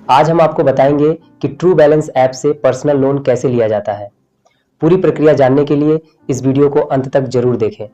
आज हम आपको बताएंगे कि ट्रू बैलेंस ऐप से पर्सनल लोन कैसे लिया जाता है। पूरी प्रक्रिया जानने के लिए इस वीडियो को अंत तक जरूर देखें।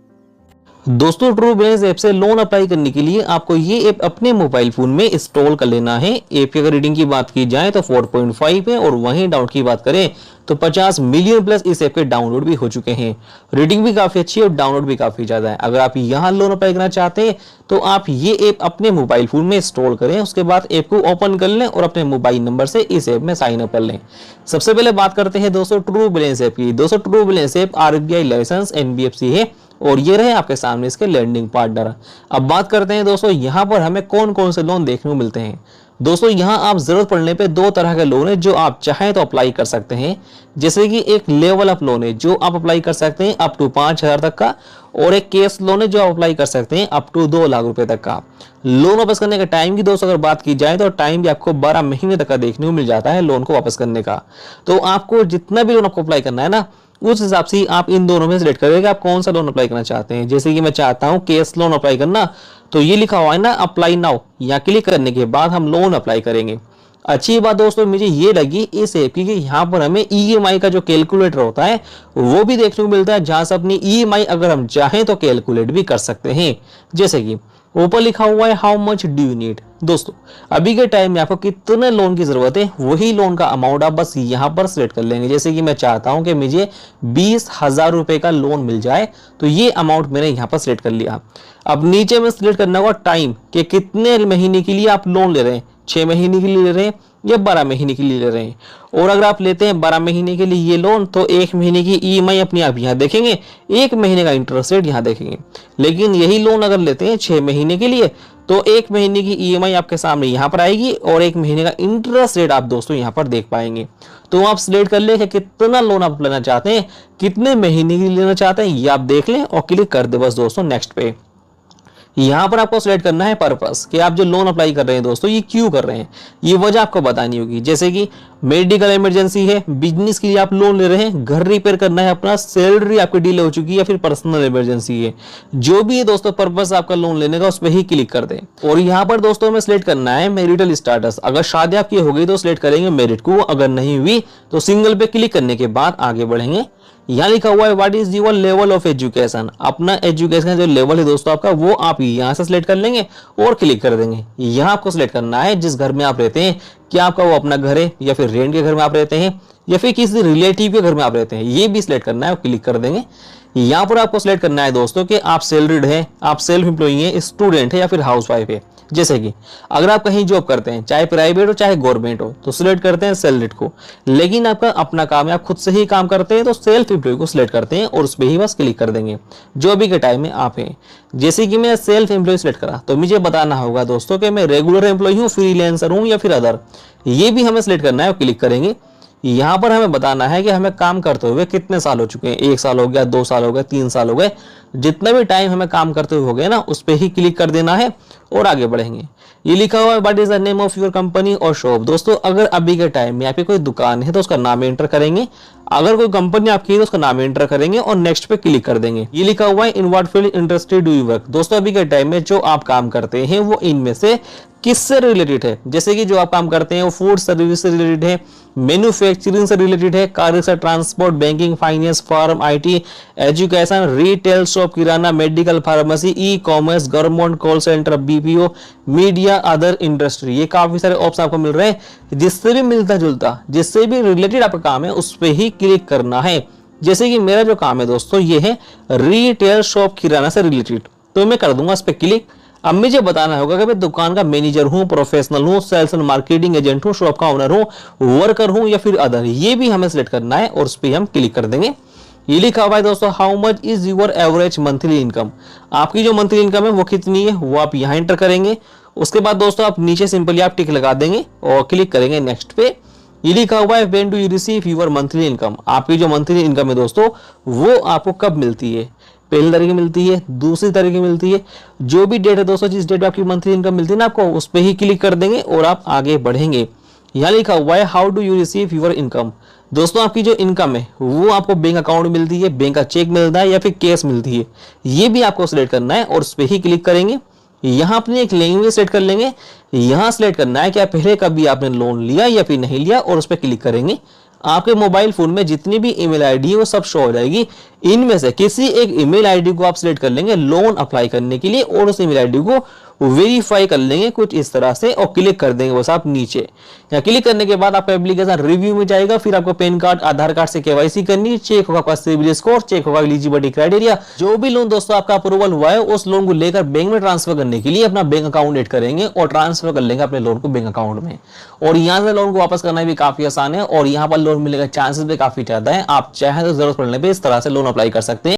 दोस्तों, ट्रू बैलेंस ऐप से लोन अप्लाई करने के लिए आपको ये ऐप अपने मोबाइल फोन में इंस्टॉल कर लेना है। ऐप की अगर रेटिंग की बात की जाए तो 4.5 है और वहीं डाउनलोड की बात करें तो 50 मिलियन प्लस इस ऐप के डाउनलोड भी हो चुके हैं। रेटिंग भी काफी अच्छी है और डाउनलोड भी काफी ज्यादा है। अगर आप यहाँ लोन अप्लाई करना चाहते हैं तो आप ये ऐप अपने मोबाइल फोन में इंस्टॉल करें, उसके बाद ऐप को ओपन कर लें और अपने मोबाइल नंबर से इस ऐप में साइन अप कर लें। सबसे पहले बात करते हैं दोस्तों ट्रू बैलेंस ऐप की। दोस्तों, true balance app RBI licence NBFC है और ये रहे आपके सामने इसके लैंडिंग पार्टनर। अब बात करते हैं दोस्तों यहाँ पर हमें कौन कौन से लोन देखने को मिलते हैं। दोस्तों, यहाँ आप जरूरत पड़ने पे दो तरह के लोन है जो आप चाहें तो अप्लाई कर सकते हैं। जैसे कि एक लेवल अप लोन है जो आप अप्लाई कर सकते हैं अप टू 5,000 तक का, और एक केस लोन है जो आप अप्लाई कर सकते हैं अप टू 2 लाख रुपए तक का। लोन वापस करने के टाइम की दोस्तों अगर बात की जाए तो टाइम भी आपको 12 महीने तक का देखने को मिल जाता है लोन को वापस करने का। तो आपको जितना भी लोन आपको अप्लाई करना है ना, उस हिसाब से आप इन दोनों में सिलेक्ट करेंगे आप कौन सा लोन अप्लाई करना चाहते हैं। जैसे कि मैं चाहता हूं केस लोन अप्लाई करना, तो ये लिखा हुआ है ना अप्लाई नाउ, यहाँ क्लिक करने के बाद हम लोन अप्लाई करेंगे। अच्छी बात दोस्तों मुझे ये लगी इस ऐप की कि यहाँ पर हमें EMI का जो कैलकुलेटर होता है वो भी देखने को मिलता है, जहां से अपनी EMI अगर हम चाहें तो कैलकुलेट भी कर सकते हैं। जैसे कि ऊपर लिखा हुआ है how much do you need. दोस्तों, अभी के टाइम में आपको कितने लोन की जरूरत है वही लोन का अमाउंट आप बस यहाँ पर सिलेक्ट कर लेंगे। जैसे कि मैं चाहता हूं कि मुझे 20,000 रुपए का लोन मिल जाए, तो ये अमाउंट मैंने यहाँ पर सिलेक्ट कर लिया। अब नीचे में सिलेक्ट करना होगा टाइम कि कितने महीने के लिए आप लोन ले रहे हैं, 6 महीने के लिए ले रहे हैं या 12 महीने के लिए ले रहे हैं। और अगर आप लेते हैं 12 महीने के लिए ये लोन तो 1 महीने की EMI अपने आप यहाँ देखेंगे, 1 महीने का इंटरेस्ट रेट यहाँ देखेंगे। लेकिन यही लोन अगर लेते हैं 6 महीने के लिए तो 1 महीने की EMI आपके सामने यहाँ पर आएगी और 1 महीने का इंटरेस्ट रेट आप दोस्तों यहाँ पर देख पाएंगे। तो आप सिलेक्ट कर ले कि कितना लोन आप लेना चाहते हैं, कितने महीने के लिए लेना चाहते हैं, ये आप देख लें और क्लिक कर दे बस दोस्तों नेक्स्ट पे। यहाँ पर आपको सिलेक्ट करना है पर्पस कि आप जो लोन अप्लाई कर रहे हैं दोस्तों ये क्यों कर रहे हैं, ये वजह आपको बतानी होगी। जैसे कि मेडिकल इमरजेंसी है, बिजनेस के लिए आप लोन ले रहे हैं, घर रिपेयर करना है अपना, सैलरी आपकी डिले हो चुकी है या फिर पर्सनल इमरजेंसी है, जो भी है दोस्तों पर्पस आपका लोन लेने का उस पर ही क्लिक कर दें। और यहाँ पर दोस्तों हमें सिलेक्ट करना है मैरिटल स्टेटस। अगर शादी आपकी हो गई तो सिलेक्ट करेंगे मेरिट को, अगर नहीं हुई तो सिंगल पे क्लिक करने के बाद आगे बढ़ेंगे। यहाँ लिखा हुआ है what is your level of education. अपना एजुकेशन जो लेवल है दोस्तों आपका वो आप यहाँ से सिलेक्ट कर लेंगे और क्लिक कर देंगे। यहाँ आपको सिलेक्ट करना है जिस घर में आप रहते हैं, क्या आपका वो अपना घर है या फिर रेंट के घर में आप रहते हैं या फिर किसी रिलेटिव के घर में आप रहते हैं, ये भी सिलेक्ट करना है और क्लिक कर देंगे। यहाँ पर आपको सिलेक्ट करना है दोस्तों कि आप सैलरीड है, आप सेल्फ एम्प्लॉई है, स्टूडेंट है या फिर हाउसवाइफ है। जैसे कि अगर आप कहीं जॉब करते हैं, चाहे प्राइवेट हो चाहे गवर्नमेंट हो, तो सिलेक्ट करते हैं सैलरीड को। लेकिन आपका अपना काम है, आप खुद से ही काम करते हैं, तो सेल्फ एम्प्लॉय को सिलेक्ट करते हैं और उस पर ही बस क्लिक कर देंगे जो भी के टाइम में आप हैं। जैसे कि मैं सेल्फ एम्प्लॉय सिलेक्ट करा तो मुझे बताना होगा दोस्तों कि मैं रेगुलर एम्प्लॉय हूँ, फ्रीलांसर हूँ या फिर अदर, ये भी हमें सिलेक्ट करना है और क्लिक करेंगे। यहाँ पर हमें बताना है कि हमें काम करते हुए कितने साल हो चुके हैं, 1 साल हो गया, 2 साल हो गए, 3 साल हो गए, जितना भी टाइम हमें काम करते हुए हो गया ना उस पर ही क्लिक कर देना है और आगे बढ़ेंगे। ये लिखा हुआ है what is the name of your company और शॉप। दोस्तों, अगर अभी के टाइम में आपकी कोई दुकान है तो उसका नाम एंटर करेंगे, अगर कोई कंपनी आपकी है तो उसका नाम एंटर करेंगे और नेक्स्ट पे क्लिक कर देंगे। ये लिखा हुआ है in what field industry do you work. दोस्तों, अभी के टाइम में जो आप काम करते हैं वो इनमें से किससे रिलेटेड है। जैसे कि जो आप काम करते हैं वो फूड सर्विस से रिलेटेड है, मैन्युफैक्चरिंग से रिलेटेड है, car rickshaw, transport, banking, finance, farm, IT, education, retail shop, kirana, medical, pharmacy, e-commerce, government, call centre, BPO, media, other industry. ये काफी सारे ऑप्शन आपको मिल रहे हैं। जिससे भी मिलता जुलता, जिससे भी रिलेटेड आपका काम है उस पर ही क्लिक करना है। जैसे कि मेरा जो काम है दोस्तों ये है रिटेल शॉप किराना से रिलेटेड, तो मैं कर दूंगा इस पर क्लिक। अब मुझे बताना होगा कि मैं दुकान का मैनेजर हूं, प्रोफेशनल हूं, सेल्स एंड मार्केटिंग एजेंट हूं, शॉप का ओनर हूं, वर्कर हूं या फिर अदर, ये भी हमें सिलेक्ट करना है और उस पर हम क्लिक कर देंगे। ये लिखा हुआ है दोस्तों how much is your average monthly income. आपकी जो मंथली इनकम है वो कितनी है वो आप यहाँ एंटर करेंगे। उसके बाद दोस्तों आप नीचे सिंपली आप टिक लगा देंगे और क्लिक करेंगे नेक्स्ट पे। ये लिखा हुआ है when do you receive your monthly income. आपकी जो मंथली इनकम है दोस्तों वो आपको कब मिलती है, पहली तारीख मिलती है, दूसरी तारीख मिलती है, जो भी डेट है दोस्तों जिस डेट पे आपकी मंथली इनकम मिलती है ना आपको उस पर ही क्लिक कर देंगे और आप आगे बढ़ेंगे। यहाँ लिखा हुआ है how do you receive your income. दोस्तों, आपकी जो इनकम है वो आपको बैंक अकाउंट मिलती है, बैंक का चेक मिलता है या फिर कैश मिलती है, ये भी आपको सिलेक्ट करना है और उस पर ही क्लिक करेंगे। यहाँ अपनी एक लैंग्वेज सेलेक्ट कर लेंगे। यहाँ सेलेक्ट करना है कि आप पहले कभी आपने लोन लिया या फिर नहीं लिया, और उस पर क्लिक करेंगे। आपके मोबाइल फोन में जितनी भी ईमेल आईडी है वो सब शो हो जाएगी। इनमें से किसी एक ईमेल आईडी को आप सिलेक्ट कर लेंगे लोन अप्लाई करने के लिए, और उस ईमेल आईडी को वेरीफाई कर लेंगे कुछ इस तरह से, और क्लिक कर देंगे बस आप नीचे। यहाँ क्लिक करने के बाद आपका एप्लीकेशन रिव्यू में जाएगा। फिर आपको पैन कार्ड, आधार कार्ड से केवाईसी करनी, चेक होगा आपका सिबिल स्कोर, चेक होगा एलिजिबिलिटी क्राइटेरिया। जो भी लोन दोस्तों आपका अप्रूवल हुआ है उस लोन को लेकर बैंक में ट्रांसफर करने के लिए अपना बैंक अकाउंट ऐड करेंगे और ट्रांसफर कर लेंगे अपने लोन को बैंक अकाउंट में। और यहाँ से लोन को वापस करना भी काफी आसान है, और यहाँ पर लोन मिलने का चांसेस भी काफी ज्यादा है। आप चाहे तो जरूरत पड़ने पर इस तरह से लोन अप्लाई कर सकते हैं।